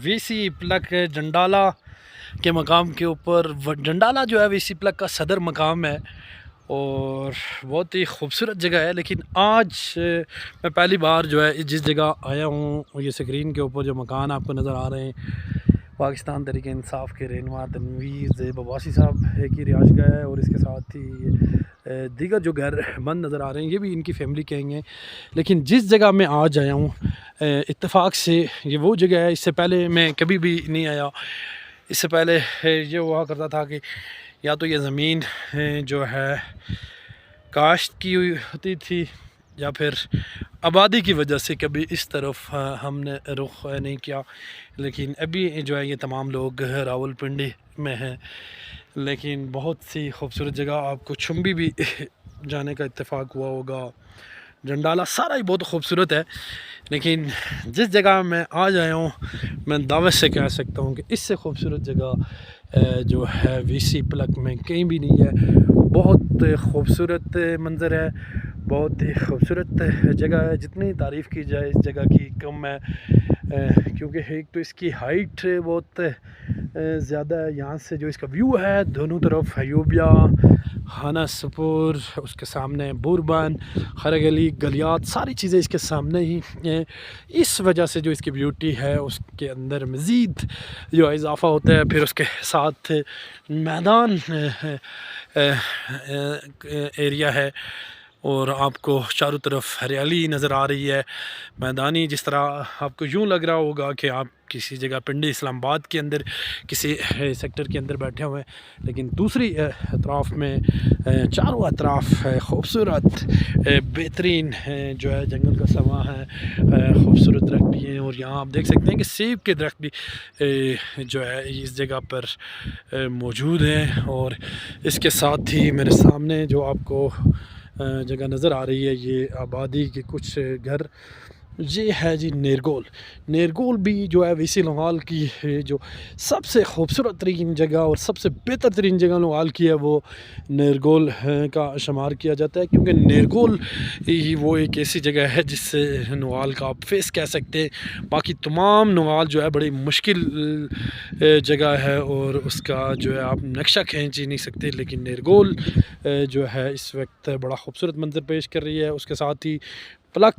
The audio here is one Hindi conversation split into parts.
वीसी प्लग जंडाला के मकाम के ऊपर। जंडाला जो है वीसी प्लग का सदर मकाम है और बहुत ही खूबसूरत जगह है। लेकिन आज मैं पहली बार जो है जिस जगह आया हूँ, ये स्क्रीन के ऊपर जो मकान आपको नज़र आ रहे हैं, पाकिस्तान तहरीक इंसाफ के रहनुमा तनवीर ज़ेब अब्बासी साहब की रिहाइशगाह है। और इसके साथ ही दीगर जो घर बंद नज़र आ रहे हैं ये भी इनकी फैमिली के हैं। लेकिन जिस जगह मैं आज आया हूँ इत्तेफाक से, ये वो जगह है। इससे पहले मैं कभी भी नहीं आया। इससे पहले ये हुआ करता था कि या तो ये ज़मीन जो है काश्त की हुई होती थी या फिर आबादी की वजह से कभी इस तरफ हमने रुख नहीं किया। लेकिन अभी जो है ये तमाम लोग रावलपिंडी में हैं। लेकिन बहुत सी खूबसूरत जगह, आपको चुम्बी भी जाने का इत्तेफाक हुआ होगा। जंडाला सारा ही बहुत खूबसूरत है। लेकिन जिस जगह मैं आज आया हूँ, मैं दावत से कह सकता हूँ कि इससे खूबसूरत जगह जो है वीसी प्लग में कहीं भी नहीं है। बहुत खूबसूरत मंज़र है, बहुत ही खूबसूरत जगह है। जितनी तारीफ़ की जाए इस जगह की कम है, क्योंकि एक तो इसकी हाइट बहुत ज़्यादा है। यहाँ से जो इसका व्यू है, दोनों तरफ अयूबिया, खाना सपूर, उसके सामने बुरबन, खरगली, गलियात, सारी चीज़ें इसके सामने ही हैं। इस वजह से जो इसकी ब्यूटी है उसके अंदर मज़ीद जो इजाफ़ा होता है। फिर उसके साथ मैदान एरिया है और आपको चारों तरफ हरियाली नज़र आ रही है, मैदानी। जिस तरह आपको यूँ लग रहा होगा कि आप किसी जगह पिंडी इस्लामाबाद के अंदर किसी सेक्टर के अंदर बैठे हुए हैं। लेकिन दूसरी अतराफ़ में चारों अतराफ़ खूबसूरत बेहतरीन जो है जंगल का समा है, खूबसूरत दरख्त भी हैं। और यहाँ आप देख सकते हैं कि सेब के दरख्त भी जो है इस जगह पर मौजूद हैं। और इसके साथ ही मेरे सामने जो आपको जगह नज़र आ रही है, ये आबादी के कुछ घर, ये है जी नेरगोल। नेरगोल भी जो है वीसी लंगाल की जो सबसे खूबसूरत तरीन जगह और सबसे बेहतर तरीन जगह लंगाल की है, वो नेरगोल का शुमार किया जाता है। क्योंकि नेरगोल ही वो एक ऐसी जगह है जिससे नवाल का आप फेस कह सकते हैं। बाकी तमाम नवाल जो है बड़ी मुश्किल जगह है और उसका जो है आप नक्शा खींच ही नहीं सकते। लेकिन नेरगोल जो है इस वक्त बड़ा खूबसूरत मंजर पेश कर रही है। उसके साथ ही प्लग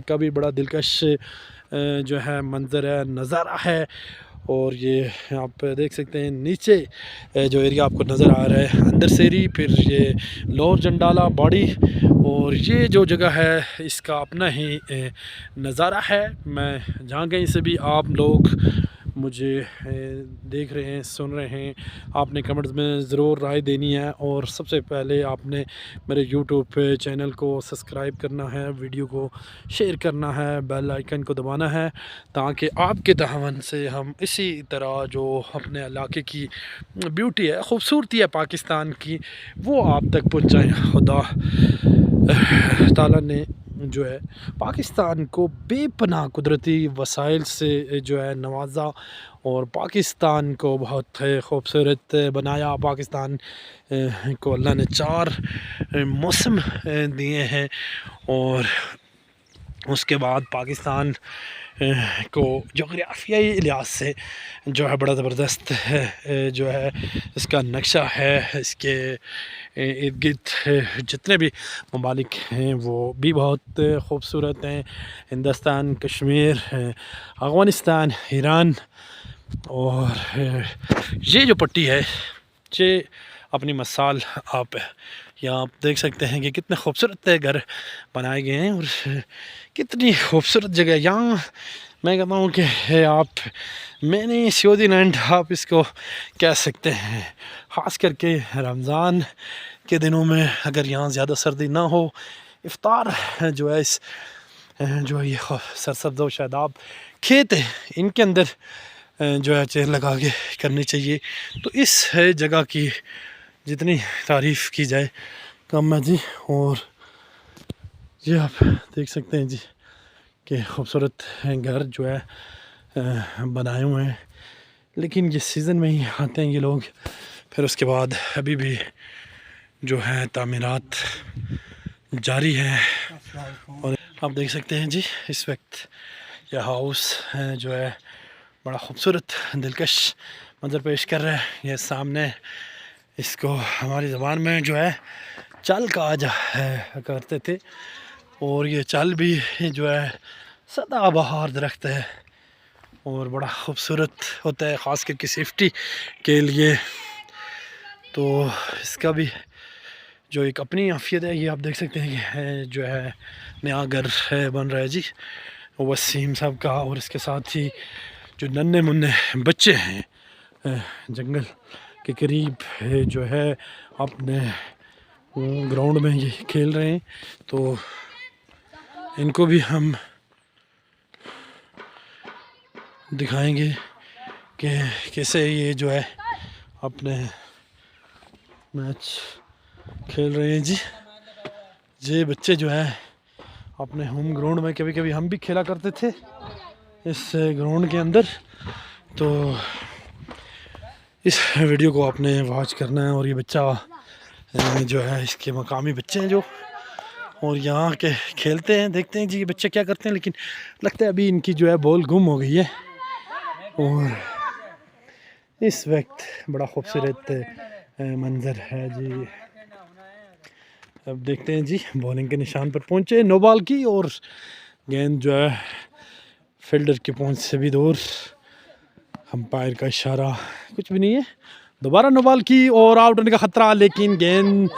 का भी बड़ा दिलकश जो है मंज़र है, नज़ारा है। और ये आप देख सकते हैं नीचे जो एरिया आपको नज़र आ रहा है, अंदर सेरी, फिर ये लोअर जंडाला बॉडी। और ये जो जगह है इसका अपना ही नज़ारा है। मैं जहाँ कहीं से भी आप लोग मुझे देख रहे हैं, सुन रहे हैं, आपने कमेंट्स में ज़रूर राय देनी है। और सबसे पहले आपने मेरे यूट्यूब पे चैनल को सब्सक्राइब करना है, वीडियो को शेयर करना है, बेल आइकन को दबाना है, ताकि आपके तावन से हम इसी तरह जो अपने इलाके की ब्यूटी है, ख़ूबसूरती है पाकिस्तान की, वो आप तक पहुँचाएँ। खुदा ताला ने जो है पाकिस्तान को बेपनाह कुदरती वसाइल से जो है नवाजा और पाकिस्तान को बहुत खूबसूरत बनाया। पाकिस्तान को अल्लाह ने 4 मौसम दिए हैं और उसके बाद पाकिस्तान को जोग्राफियाई लिहाज से जो है बड़ा ज़बरदस्त जो है इसका नक्शा है। इसके इर्द गिर्द जितने भी ममालिक हैं वो भी बहुत खूबसूरत हैं। हिंदुस्तान, कश्मीर, अफ़गानिस्तान, ईरान। और ये जो पट्टी है ये अपनी मिसाल आप यहाँ आप देख सकते हैं कि कितने खूबसूरत घर बनाए गए हैं और कितनी खूबसूरत जगह। यहाँ मैं कहता हूँ कि आप मैंने सऊदी लैंड आप इसको कह सकते हैं। ख़ास करके रमज़ान के दिनों में अगर यहाँ ज़्यादा सर्दी ना हो, इफ्तार जो है इस जो है ये सरसब्ज़ व शादाब खेत है इनके अंदर जो है चेयर लगा के करनी चाहिए। तो इस जगह की जितनी तारीफ़ की जाए कम है जी। और ये आप देख सकते हैं जी कि खूबसूरत घर जो है बनाए हुए हैं। लेकिन ये सीज़न में ही आते हैं ये लोग, फिर उसके बाद अभी भी जो है तामीरात जारी है। और आप देख सकते हैं जी इस वक्त यह हाउस जो है बड़ा खूबसूरत दिलकश मंज़र पेश कर रहा है। ये सामने इसको हमारी ज़बान में जो है चल कहा करते थे, और ये चल भी जो है सदाबहार दरख्त है और बड़ा खूबसूरत होता है, ख़ास करके सेफ्टी के लिए। तो इसका भी जो एक अपनी आफियत है, ये आप देख सकते हैं कि जो है नया घर है बन रहा है जी वसीम साहब का, और इसके साथ ही जो नन्हे मुन्ने बच्चे हैं जंगल के करीब जो है अपने ग्राउंड में ये खेल रहे हैं। तो इनको भी हम दिखाएंगे कि कैसे ये जो है अपने मैच खेल रहे हैं जी। ये बच्चे जो है अपने होम ग्राउंड में, कभी कभी हम भी खेला करते थे इस ग्राउंड के अंदर। तो इस वीडियो को आपने वॉच करना है। और ये बच्चा जो है इसके मकामी बच्चे हैं जो, और यहाँ के खेलते हैं, देखते हैं जी ये बच्चे क्या करते हैं। लेकिन लगता है अभी इनकी जो है बॉल गुम हो गई है। और इस वक्त बड़ा खूबसूरत मंज़र है जी। अब देखते हैं जी, बॉलिंग के निशान पर पहुँचे, नो बॉल की, और गेंद जो है फील्डर की पहुँच से भी दूर। अंपायर का इशारा कुछ भी नहीं है, दोबारा नो बॉल की और आउट होने का ख़तरा। लेकिन गेंद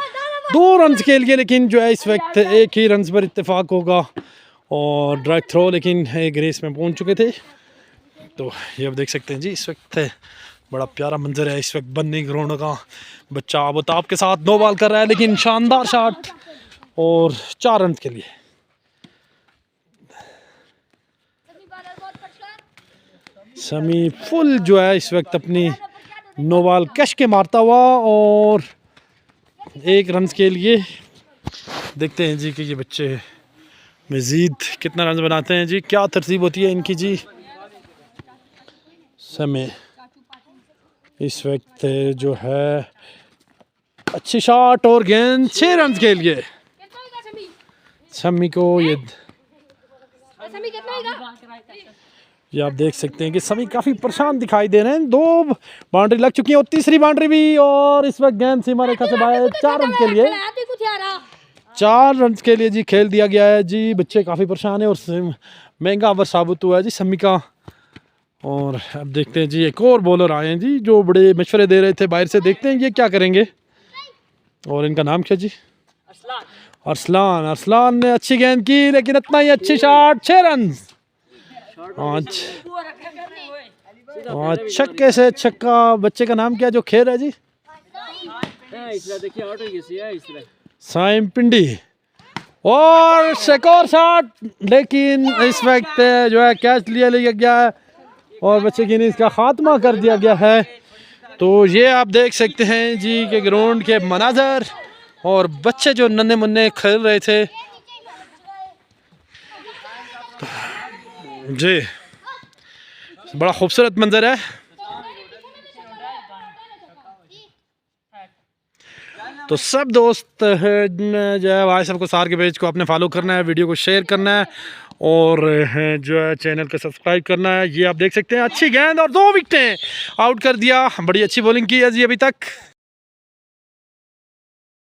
2 रन के लिए, लेकिन जो है इस वक्त एक ही रन पर इत्तेफाक होगा और ड्राइव थ्रो, लेकिन एक रेस में पहुँच चुके थे। तो ये अब देख सकते हैं जी, इस वक्त बड़ा प्यारा मंजर है। इस वक्त बन्नी ग्राउंड का बच्चा आबोताब के साथ नो बॉल कर रहा है, लेकिन शानदार शॉट और 4 रन के लिए। समी फुल जो है इस वक्त अपनी नो बॉल कश के मारता हुआ, और 1 रन के लिए। देखते हैं जी कि ये बच्चे मज़ीद कितना रन बनाते हैं जी, क्या तरतीब होती है इनकी जी। समय इस वक्त जो है अच्छी शॉट और गेंद 6 रन के लिए। समी को ये आप देख सकते हैं कि समी काफ़ी परेशान दिखाई दे रहे हैं। 2 बाउंड्री लग चुकी है और तीसरी बाउंड्री भी, और इस वक्त गेंद सीमा रेखा से बाहर। 4 रन के लिए, 4 रन के लिए जी खेल दिया गया है जी। बच्चे काफ़ी परेशान है और महंगा ओवर साबित हुआ है जी समी का। और अब देखते हैं जी, एक और बॉलर आए हैं जी जो बड़े मशवरे दे रहे थे बाहर से। देखते हैं ये क्या करेंगे। और इनका नाम क्या जी? अरसलान। अरसलान ने अच्छी गेंद की, लेकिन इतना ही अच्छी शॉट, 6 रन। छक्के से छक्का। बच्चे का नाम क्या जो खेल है जी? साइम पिंडी। और एक और शॉट, लेकिन इस वक्त जो है कैच लिया गया है और बच्चे की इनिंग्स का खात्मा कर दिया गया है। तो ये आप देख सकते हैं जी कि ग्राउंड के मनाजर और बच्चे जो नन्हे मुन्ने खेल रहे थे जी, बड़ा खूबसूरत मंजर है। तो सब दोस्त जो है भाई सबको सार के पेज को अपने फॉलो करना है, वीडियो को शेयर करना है और जो है चैनल को सब्सक्राइब करना है। ये आप देख सकते हैं अच्छी गेंद और 2 विकेटें आउट कर दिया। बड़ी अच्छी बॉलिंग की है जी अभी तक।